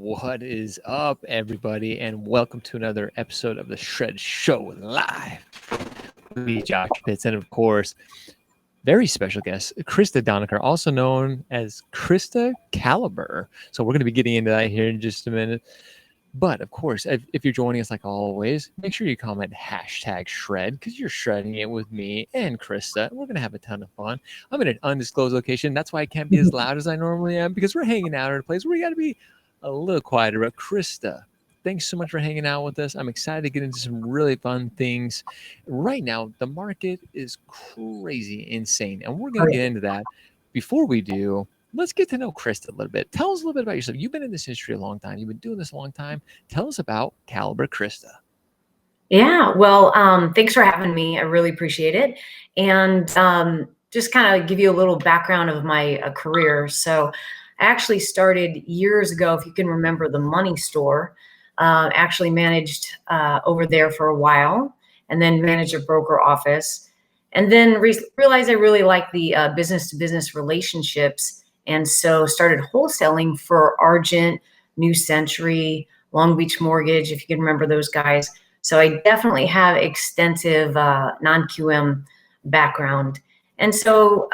What is up, everybody, and welcome to another episode of the Shred Show live. With me, Josh Pitts, and of course, very special guest, Krista Donecker, also known as Krista Calibrate. So we're going to be getting into that here in just a minute. But of course, if you're joining us like always, make sure you comment hashtag shred because you're shredding it with me and Krista. We're going to have a ton of fun. I'm in an undisclosed location. That's why I can't be as loud as I normally am because we're hanging out at a place where we got to be a little quieter. But Krista, thanks so much for hanging out with us. I'm excited to get into some really fun things. Right now, the market is crazy insane, and we're going to get into that. Before we do, let's get to know Krista a little bit. Tell us a little bit about yourself. You've been in this industry a long time. You've been doing this a long time. Tell us about Calibrate, Krista. Yeah, well, thanks for having me. I really appreciate it. And just kind of give you a little background of my career. So I actually started years ago, if you can remember, the money store. Actually managed over there for a while and then managed a broker office. And then realized I really like the business-to-business relationships. And so started wholesaling for Argent, New Century, Long Beach Mortgage, if you can remember those guys. So I definitely have extensive non-QM background. And so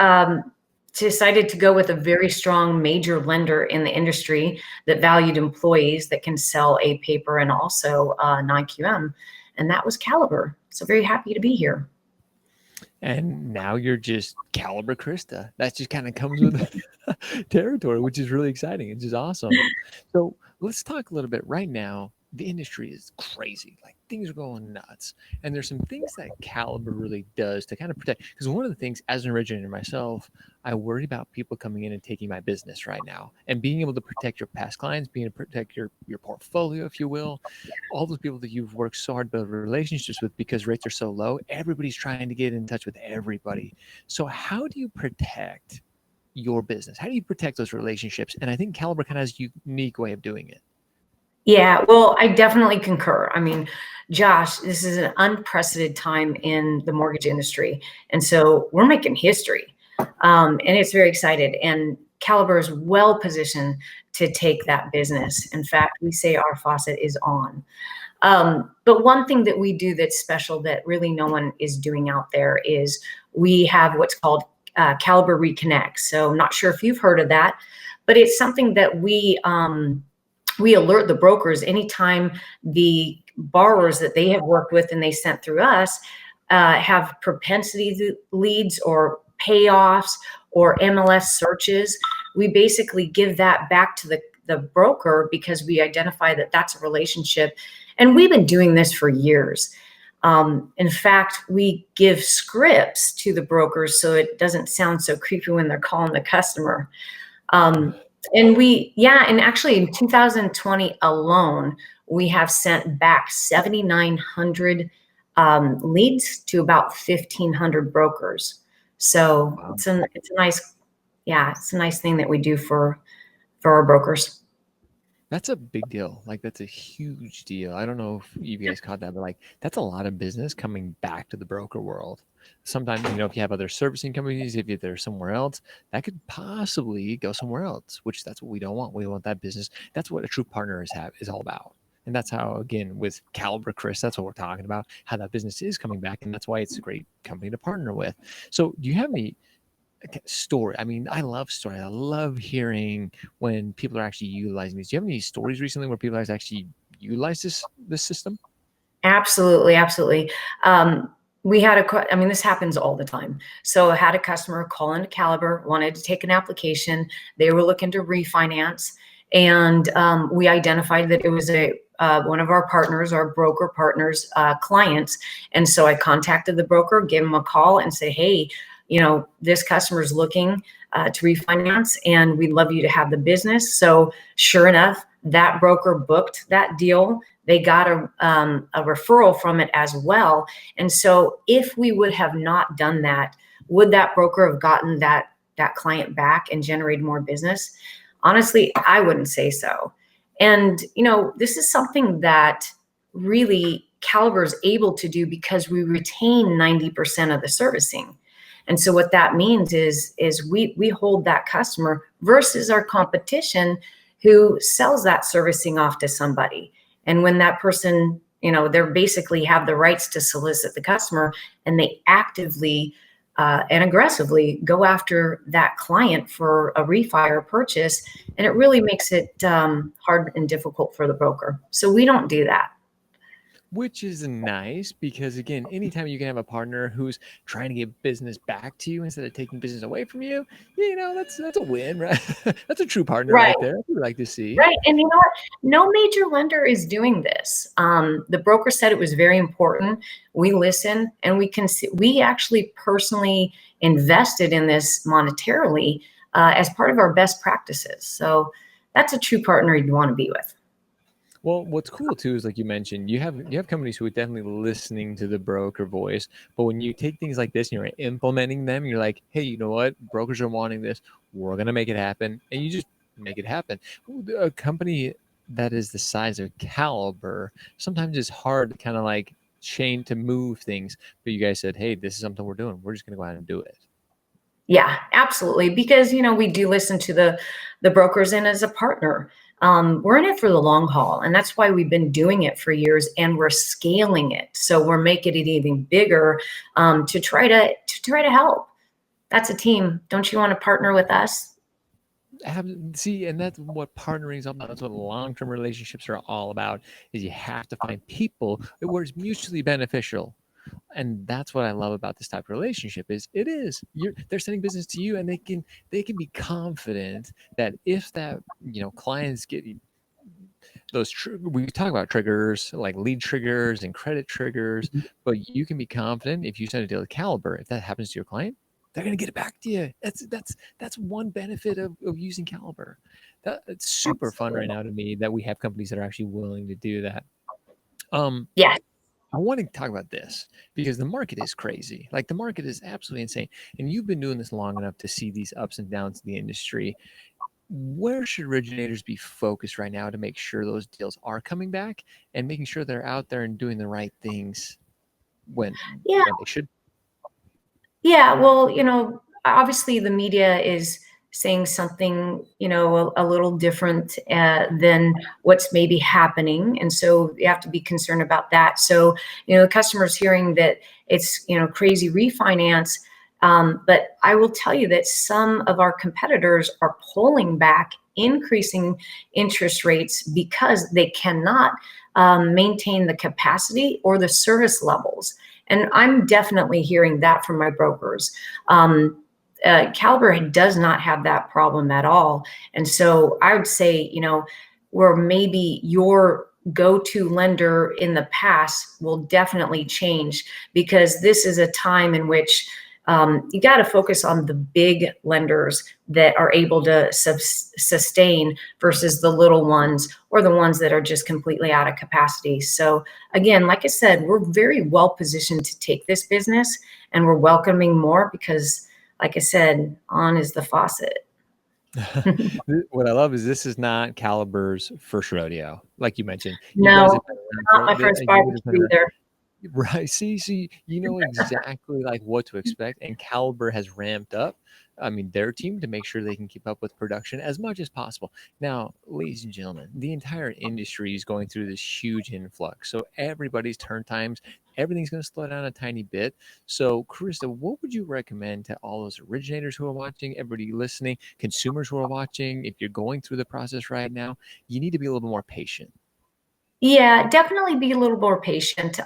decided to go with a very strong major lender in the industry that valued employees that can sell a paper and also non-QM. And that was Calibrate. So very happy to be here. And now you're just Calibrate Krista. That just kind of comes with territory, which is really exciting. It's just awesome. So let's talk a little bit right now. The industry is crazy. Like things are going nuts. And there's some things that Calibrate really does to kind of protect. Because one of the things as an originator myself, I worry about people coming in and taking my business right now. And being able to protect your past clients, being able to protect your portfolio, if you will, all those people that you've worked so hard to build relationships with because rates are so low, everybody's trying to get in touch with everybody. So how do you protect your business? How do you protect those relationships? And I think Calibrate kind of has a unique way of doing it. Yeah, well, I definitely concur. I mean, Josh, this is an unprecedented time in the mortgage industry. And so we're making history. And it's very excited. And Calibrate is well positioned to take that business. In fact, we say our faucet is on. But one thing that we do that's special that really no one is doing out there is we have what's called Calibrate Reconnect. So I'm not sure if you've heard of that, but it's something that we alert the brokers anytime the borrowers that they have worked with and they sent through us have propensity leads or payoffs or MLS searches. We basically give that back to the broker because we identify that that's a relationship. And we've been doing this for years. In fact, we give scripts to the brokers so it doesn't sound so creepy when they're calling the customer. And actually in 2020 alone, we have sent back 7,900 leads to about 1,500 brokers. So wow. It's a nice thing that we do for our brokers. That's a big deal. Like that's a huge deal. I don't know if you guys caught that, but like that's a lot of business coming back to the broker world. Sometimes, if you have other servicing companies, if they're somewhere else, that could possibly go somewhere else, which that's what we don't want. We want that business. That's what a true partner is all about. And that's how, again, with Calibrate, Chris, that's what we're talking about, how that business is coming back. And that's why it's a great company to partner with. So do you have any story? I mean, I love stories. I love hearing when people are actually utilizing these. Do you have any stories recently where people have actually utilized this system? Absolutely. This happens all the time. So I had a customer call into Calibrate, wanted to take an application. They were looking to refinance. And we identified that it was one of our partners, our broker partners, clients. And so I contacted the broker, gave him a call and said, hey, this customer is looking to refinance and we'd love you to have the business. So sure enough, that broker booked that deal. They got a referral from it as well. And so if we would have not done that, would that broker have gotten that client back and generated more business? Honestly, I wouldn't say so. And, this is something that really Calibrate is able to do because we retain 90% of the servicing. And so what that means is we hold that customer versus our competition who sells that servicing off to somebody. And when that person, they're basically have the rights to solicit the customer, and they actively and aggressively go after that client for a refi or purchase. And it really makes it hard and difficult for the broker. So we don't do that. Which is nice because, again, anytime you can have a partner who's trying to get business back to you instead of taking business away from you, that's a win, right? That's a true partner right there. That's what we like to see. Right. And you know what? No major lender is doing this. The broker said it was very important. We listen, and we actually personally invested in this monetarily as part of our best practices. So that's a true partner you'd want to be with. Well, what's cool too is, like you mentioned, you have companies who are definitely listening to the broker voice. But when you take things like this and you're implementing them, you're like, hey, you know what? Brokers are wanting this. We're gonna make it happen, and you just make it happen. A company that is the size of Caliber, sometimes it's hard to kind of like chain to move things. But you guys said, hey, this is something we're doing. We're just gonna go out and do it. Yeah, absolutely. Because, we do listen to the brokers, and as a partner, we're in it for the long haul. And that's why we've been doing it for years, and we're scaling it. So we're making it even bigger to try to help. That's a team. Don't you want to partner with us? See, and that's what partnering is all about. That's what long-term relationships are all about, is you have to find people where it's mutually beneficial. And that's what I love about this type of relationship is they're sending business to you, and they can be confident that if that, clients get those, we talk about triggers like lead triggers and credit triggers, but you can be confident if you send a deal to Caliber, if that happens to your client, they're going to get it back to you. That's one benefit of using Caliber. It's super fun right now to me that we have companies that are actually willing to do that. Yeah. I want to talk about this because the market is crazy. Like, the market is absolutely insane. And you've been doing this long enough to see these ups and downs in the industry. Where should originators be focused right now to make sure those deals are coming back and making sure they're out there and doing the right things when they should? Yeah. Well, obviously the media is saying something, a little different than what's maybe happening. And so you have to be concerned about that. So, the customer's hearing that it's, crazy refinance. But I will tell you that some of our competitors are pulling back, increasing interest rates because they cannot maintain the capacity or the service levels. And I'm definitely hearing that from my brokers. Caliber does not have that problem at all. And so I would say, where maybe your go-to lender in the past will definitely change, because this is a time in which you got to focus on the big lenders that are able to sustain versus the little ones or the ones that are just completely out of capacity. So again, like I said, we're very well positioned to take this business, and we're welcoming more because, like I said, on is the faucet. What I love is this is not Caliber's first rodeo. Like you mentioned, No, not my first barbecue either. Right. See, you know exactly like what to expect. And Caliber has ramped up, their team to make sure they can keep up with production as much as possible. Now, ladies and gentlemen, the entire industry is going through this huge influx. So everybody's turn times, everything's going to slow down a tiny bit. So, Krista, what would you recommend to all those originators who are watching, everybody listening, consumers who are watching? If you're going through the process right now, you need to be a little bit more patient. Yeah, definitely be a little more patient.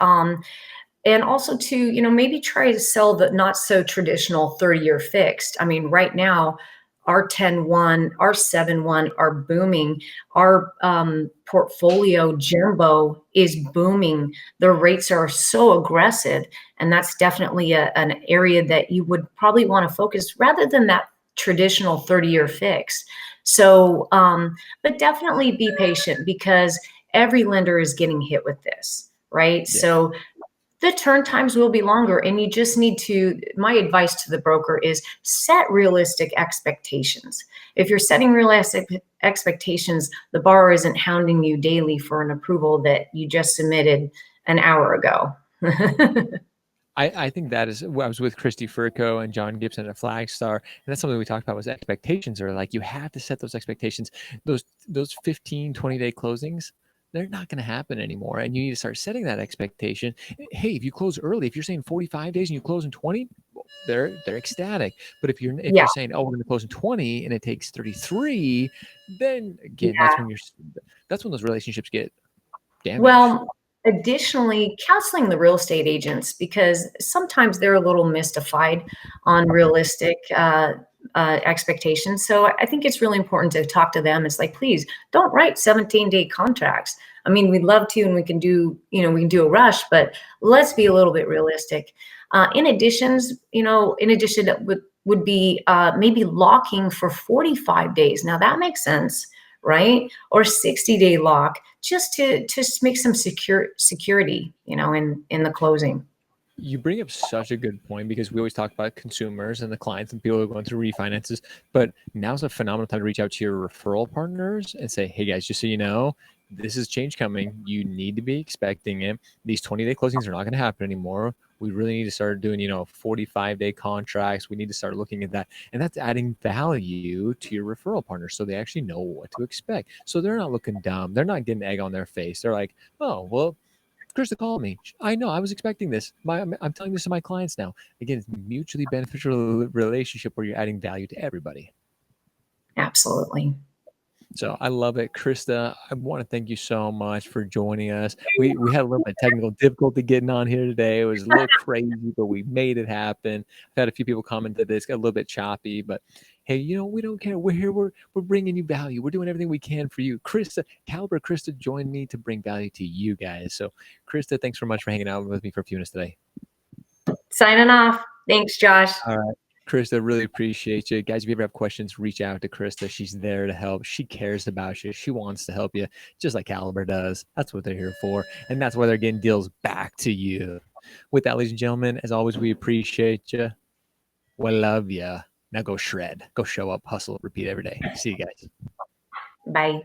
And also to, maybe try to sell the not so traditional 30-year fixed. Right now, our 10-1, our 7-1 are booming. Our portfolio jumbo is booming. The rates are so aggressive. And that's definitely an area that you would probably want to focus rather than that traditional 30-year fixed. So, but definitely be patient, because every lender is getting hit with this, right? Yeah. So the turn times will be longer, and you just need to, my advice to the broker is set realistic expectations. If you're setting realistic expectations, the borrower isn't hounding you daily for an approval that you just submitted an hour ago. I think that is, I was with Christy Furco and John Gibson at Flagstar, and that's something we talked about was expectations are like, you have to set those expectations. Those 15, 20-day closings, they're not going to happen anymore. And you need to start setting that expectation. Hey, if you close early, if you're saying 45 days and you close in 20, they're ecstatic. But if you're Yeah. saying, oh, we're going to close in 20 and it takes 33, then again, Yeah. that's when those relationships get damaged. Well, additionally, counseling the real estate agents, because sometimes they're a little mystified on realistic expectations. So I think it's really important to talk to them. It's like, please don't write 17-day contracts. I mean, we'd love to, and we can do a rush, but let's be a little bit realistic. In addition, that would be maybe locking for 45 days. Now that makes sense, right? Or 60-day lock, just to make some security, in the closing. You bring up such a good point, because we always talk about consumers and the clients and people who are going through refinances, but now's a phenomenal time to reach out to your referral partners and say, hey guys, just so you know, this is change coming. You need to be expecting it. These 20-day closings are not going to happen anymore. We really need to start doing, 45-day contracts. We need to start looking at that. And that's adding value to your referral partners so they actually know what to expect. So they're not looking dumb. They're not getting egg on their face. They're like, oh, well, Krista called me. I know. I was expecting this. I'm telling this to my clients now. Again, it's mutually beneficial relationship where you're adding value to everybody. Absolutely. So I love it. Krista, I want to thank you so much for joining us. We had a little bit of technical difficulty getting on here today. It was a little crazy, but we made it happen. I've had a few people comment that it's got a little bit choppy, but hey, we don't care. We're here. We're bringing you value. We're doing everything we can for you. Calibrate Krista joined me to bring value to you guys. So Krista, thanks so much for hanging out with me for a few minutes today. Signing off. Thanks, Josh. All right. Krista, really appreciate you. Guys, if you ever have questions, reach out to Krista. She's there to help. She cares about you. She wants to help you, just like Calibrate does. That's what they're here for. And that's why they're getting deals back to you. With that, ladies and gentlemen, as always, we appreciate you. We love you. Now go shred. Go show up, hustle, repeat every day. See you guys. Bye.